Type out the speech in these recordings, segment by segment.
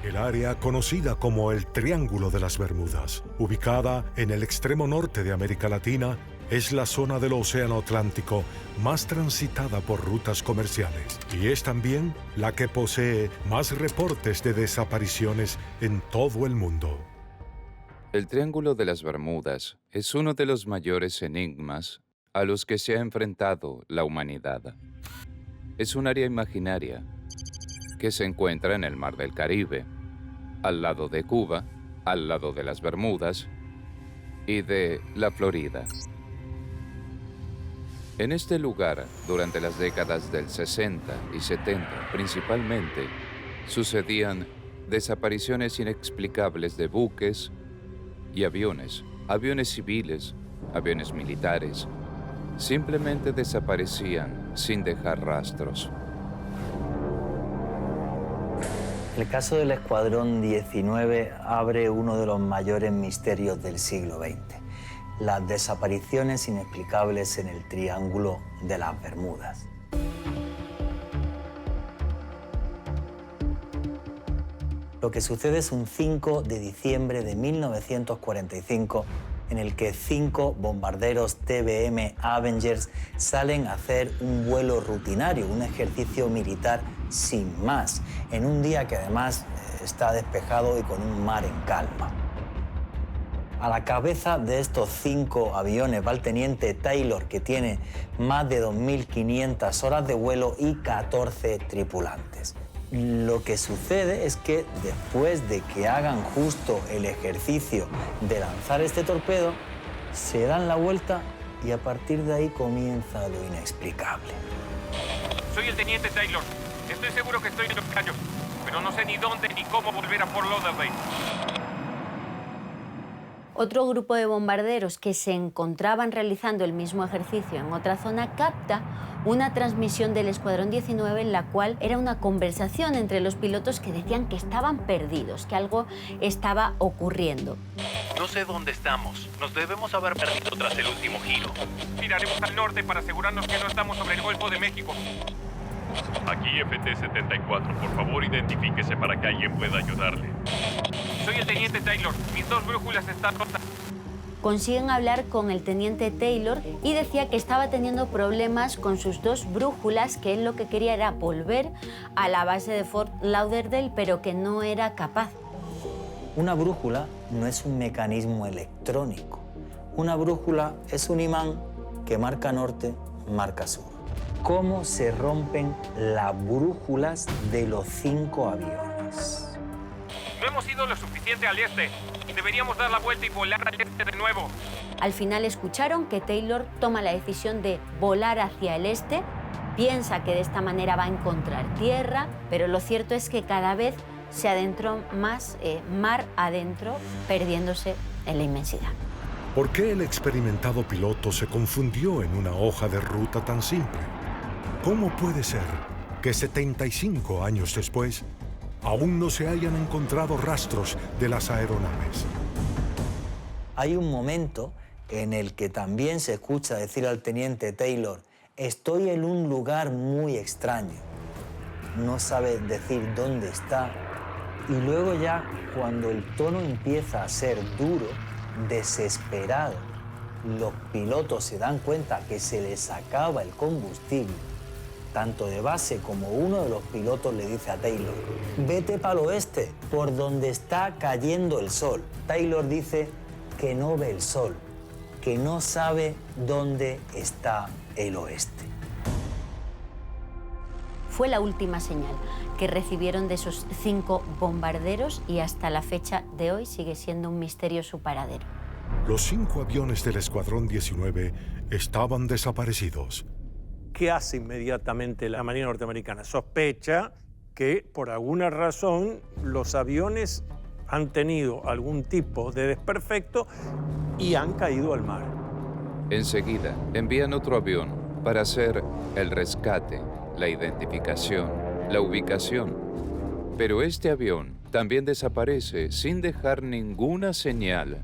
El área conocida como el Triángulo de las Bermudas, ubicada en el extremo norte de América Latina, es la zona del Océano Atlántico más transitada por rutas comerciales y es también la que posee más reportes de desapariciones en todo el mundo. El Triángulo de las Bermudas es uno de los mayores enigmas a los que se ha enfrentado la humanidad. Es un área imaginaria que se encuentra en el Mar del Caribe, al lado de Cuba, al lado de las Bermudas y de la Florida. En este lugar, durante las décadas del 60 y 70 principalmente, sucedían desapariciones inexplicables de buques y aviones civiles, aviones militares. Simplemente desaparecían sin dejar rastros. El caso del Escuadrón 19 abre uno de los mayores misterios del siglo XX. Las desapariciones inexplicables en el Triángulo de las Bermudas. Lo que sucede es un 5 de diciembre de 1945, en el que 5 bombarderos TBM Avengers salen a hacer un vuelo rutinario, un ejercicio militar sin más, en un día que además está despejado y con un mar en calma. A la cabeza de estos 5 aviones va el teniente Taylor, que tiene más de 2.500 horas de vuelo y 14 tripulantes. Lo que sucede es que después de que hagan justo el ejercicio de lanzar este torpedo, se dan la vuelta y a partir de ahí comienza lo inexplicable. Soy el teniente Taylor. Estoy seguro que estoy en los Cayos, pero no sé ni dónde ni cómo volver a Fort Lauderdale. Otro grupo de bombarderos que se encontraban realizando el mismo ejercicio en otra zona capta una transmisión del Escuadrón 19 en la cual era una conversación entre los pilotos que decían que estaban perdidos, que algo estaba ocurriendo. No sé dónde estamos. Nos debemos haber perdido tras el último giro. Miraremos al norte para asegurarnos que no estamos sobre el Golfo de México. Aquí FT-74, por favor identifíquese para que alguien pueda ayudarle. Soy el teniente Taylor. Mis 2 brújulas están rotas. Consiguen hablar con el teniente Taylor y decía que estaba teniendo problemas con sus 2 brújulas, que él lo que quería era volver a la base de Fort Lauderdale, pero que no era capaz. Una brújula no es un mecanismo electrónico. Una brújula es un imán que marca norte, marca sur. ¿Cómo se rompen las brújulas de los 5 aviones? No hemos ido lo suficiente al este. Deberíamos dar la vuelta y volar al este de nuevo. Al final escucharon que Taylor toma la decisión de volar hacia el este, piensa que de esta manera va a encontrar tierra, pero lo cierto es que cada vez se adentró más mar adentro, perdiéndose en la inmensidad. ¿Por qué el experimentado piloto se confundió en una hoja de ruta tan simple? ¿Cómo puede ser que 75 años después aún no se hayan encontrado rastros de las aeronaves? Hay un momento en el que también se escucha decir al teniente Taylor: estoy en un lugar muy extraño. No sabe decir dónde está. Y luego ya, cuando el tono empieza a ser duro, desesperado, los pilotos se dan cuenta que se les acaba el combustible. Tanto de base como uno de los pilotos le dice a Taylor: vete para el oeste, por donde está cayendo el sol. Taylor dice que no ve el sol, que no sabe dónde está el oeste. Fue la última señal que recibieron de esos 5 bombarderos y hasta la fecha de hoy sigue siendo un misterio su paradero. Los 5 aviones del Escuadrón 19 estaban desaparecidos. ¿Qué hace inmediatamente la Marina norteamericana? Sospecha que por alguna razón los aviones han tenido algún tipo de desperfecto y han caído al mar. Enseguida envían otro avión para hacer el rescate, la identificación, la ubicación. Pero este avión también desaparece sin dejar ninguna señal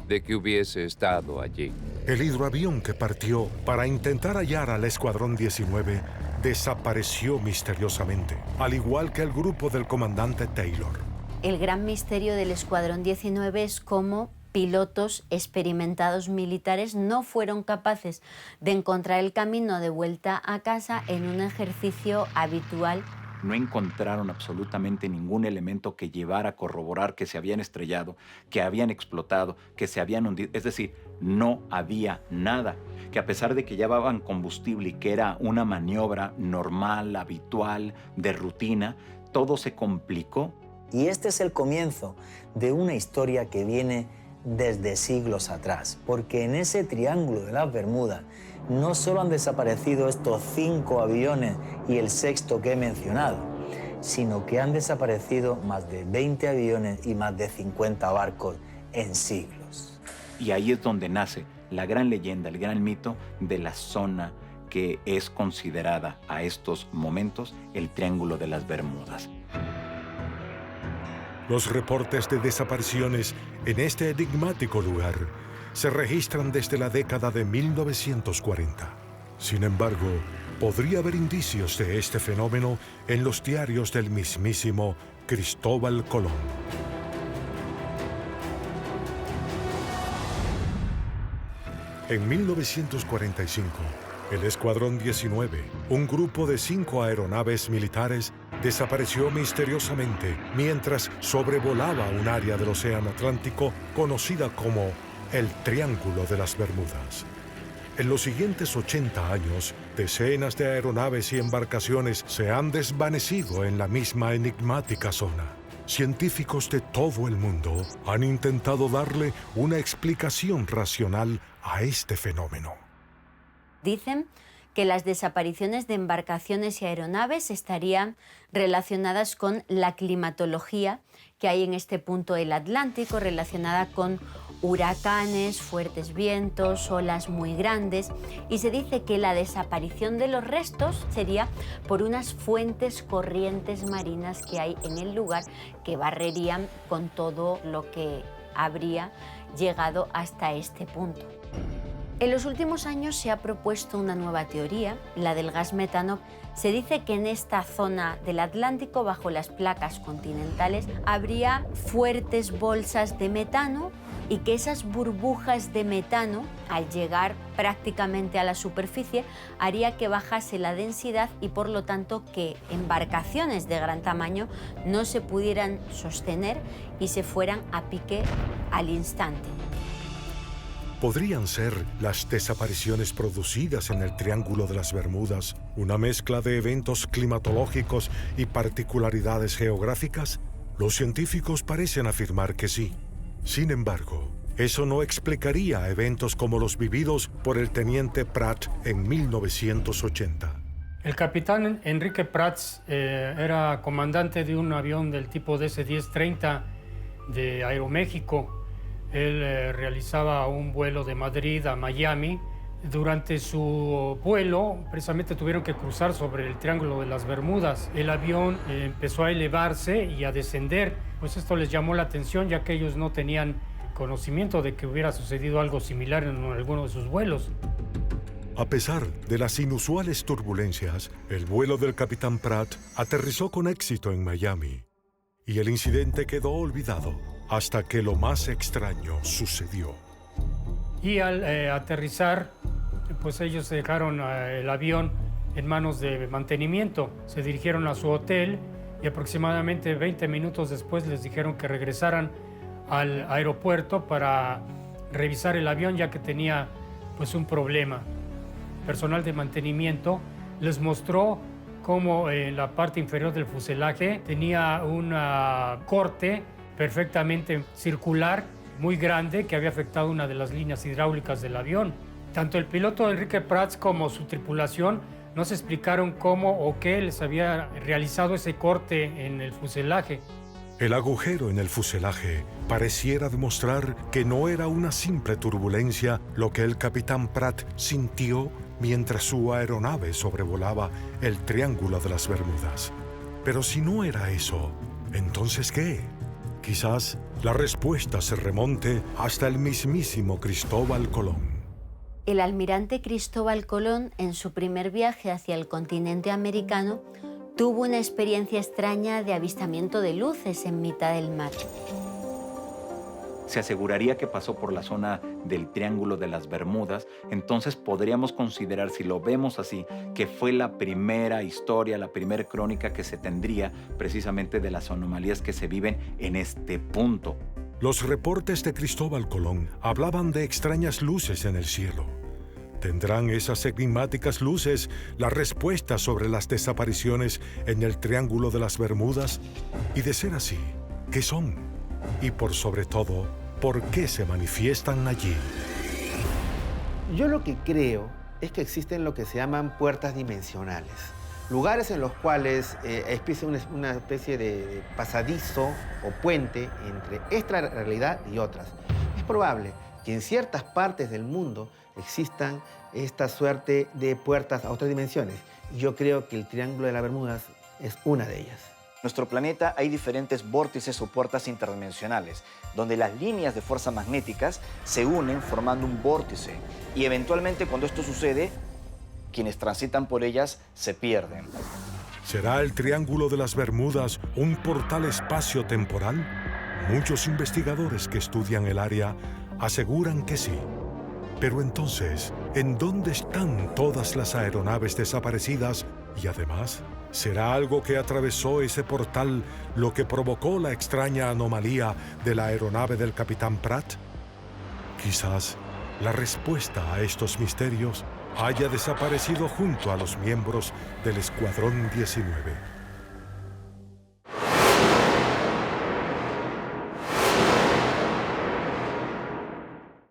de que hubiese estado allí. El hidroavión que partió para intentar hallar al Escuadrón 19 desapareció misteriosamente, al igual que el grupo del comandante Taylor. el gran misterio del Escuadrón 19 es cómo pilotos experimentados militares no fueron capaces de encontrar el camino de vuelta a casa en un ejercicio habitual. No encontraron absolutamente ningún elemento que llevara a corroborar que se habían estrellado, que habían explotado, que se habían hundido. Es decir, no había nada. Que a pesar de que llevaban combustible y que era una maniobra normal, habitual, de rutina, todo se complicó. Y este es el comienzo de una historia que viene desde siglos atrás, porque en ese Triángulo de las Bermudas no solo han desaparecido estos 5 aviones y el 6º que he mencionado, sino que han desaparecido más de 20 aviones y más de 50 barcos en siglos. Y ahí es donde nace la gran leyenda, el gran mito de la zona que es considerada a estos momentos el Triángulo de las Bermudas. Los reportes de desapariciones en este enigmático lugar se registran desde la década de 1940. Sin embargo, podría haber indicios de este fenómeno en los diarios del mismísimo Cristóbal Colón. En 1945, el Escuadrón 19, un grupo de 5 aeronaves militares, desapareció misteriosamente mientras sobrevolaba un área del Océano Atlántico conocida como el Triángulo de las Bermudas. En los siguientes 80 años, decenas de aeronaves y embarcaciones se han desvanecido en la misma enigmática zona. Científicos de todo el mundo han intentado darle una explicación racional a este fenómeno. Dicen que las desapariciones de embarcaciones y aeronaves estarían relacionadas con la climatología que hay en este punto del Atlántico, relacionada con huracanes, fuertes vientos, olas muy grandes, y se dice que la desaparición de los restos sería por unas fuentes corrientes marinas que hay en el lugar que barrerían con todo lo que habría llegado hasta este punto. En los últimos años se ha propuesto una nueva teoría, la del gas metano. Se dice que en esta zona del Atlántico, bajo las placas continentales, habría fuertes bolsas de metano y que esas burbujas de metano, al llegar prácticamente a la superficie, haría que bajase la densidad y por lo tanto que embarcaciones de gran tamaño no se pudieran sostener y se fueran a pique al instante. ¿Podrían ser las desapariciones producidas en el Triángulo de las Bermudas una mezcla de eventos climatológicos y particularidades geográficas? Los científicos parecen afirmar que sí. Sin embargo, eso no explicaría eventos como los vividos por el teniente Pratt en 1980. El capitán Enrique Prats era comandante de un avión del tipo DC-1030 de Aeroméxico. Él realizaba un vuelo de Madrid a Miami. Durante su vuelo, precisamente tuvieron que cruzar sobre el Triángulo de las Bermudas. El avión empezó a elevarse y a descender. Pues esto les llamó la atención, ya que ellos no tenían conocimiento de que hubiera sucedido algo similar en alguno de sus vuelos. A pesar de las inusuales turbulencias, el vuelo del capitán Pratt aterrizó con éxito en Miami y el incidente quedó olvidado hasta que lo más extraño sucedió. Y al aterrizar, pues ellos dejaron el avión en manos de mantenimiento. Se dirigieron a su hotel y aproximadamente 20 minutos después les dijeron que regresaran al aeropuerto para revisar el avión, ya que tenía pues un problema. Personal de mantenimiento les mostró cómo en la parte inferior del fuselaje tenía un corte perfectamente circular, muy grande, que había afectado una de las líneas hidráulicas del avión. Tanto el piloto Enrique Prats como su tripulación no se explicaron cómo o qué les había realizado ese corte en el fuselaje. El agujero en el fuselaje pareciera demostrar que no era una simple turbulencia lo que el capitán Pratt sintió mientras su aeronave sobrevolaba el Triángulo de las Bermudas. Pero si no era eso, ¿entonces qué? Quizás la respuesta se remonte hasta el mismísimo Cristóbal Colón. El almirante Cristóbal Colón, en su primer viaje hacia el continente americano, tuvo una experiencia extraña de avistamiento de luces en mitad del mar. Se aseguraría que pasó por la zona del Triángulo de las Bermudas, entonces podríamos considerar, si lo vemos así, que fue la primera historia, la primera crónica que se tendría precisamente de las anomalías que se viven en este punto. Los reportes de Cristóbal Colón hablaban de extrañas luces en el cielo. ¿Tendrán esas enigmáticas luces la respuesta sobre las desapariciones en el Triángulo de las Bermudas? Y de ser así, ¿qué son? Y por sobre todo, ¿por qué se manifiestan allí? Yo lo que creo es que existen lo que se llaman puertas dimensionales. Lugares en los cuales existe una especie de pasadizo o puente entre esta realidad y otras. Es probable que en ciertas partes del mundo existan esta suerte de puertas a otras dimensiones. Yo creo que el Triángulo de las Bermudas es una de ellas. En nuestro planeta hay diferentes vórtices o puertas interdimensionales, donde las líneas de fuerza magnéticas se unen formando un vórtice. Y eventualmente, cuando esto sucede, quienes transitan por ellas se pierden. ¿Será el Triángulo de las Bermudas un portal espacio-temporal? Muchos investigadores que estudian el área aseguran que sí. Pero entonces, ¿en dónde están todas las aeronaves desaparecidas? Y además, ¿será algo que atravesó ese portal lo que provocó la extraña anomalía de la aeronave del Capitán Pratt? Quizás la respuesta a estos misterios haya desaparecido junto a los miembros del Escuadrón 19.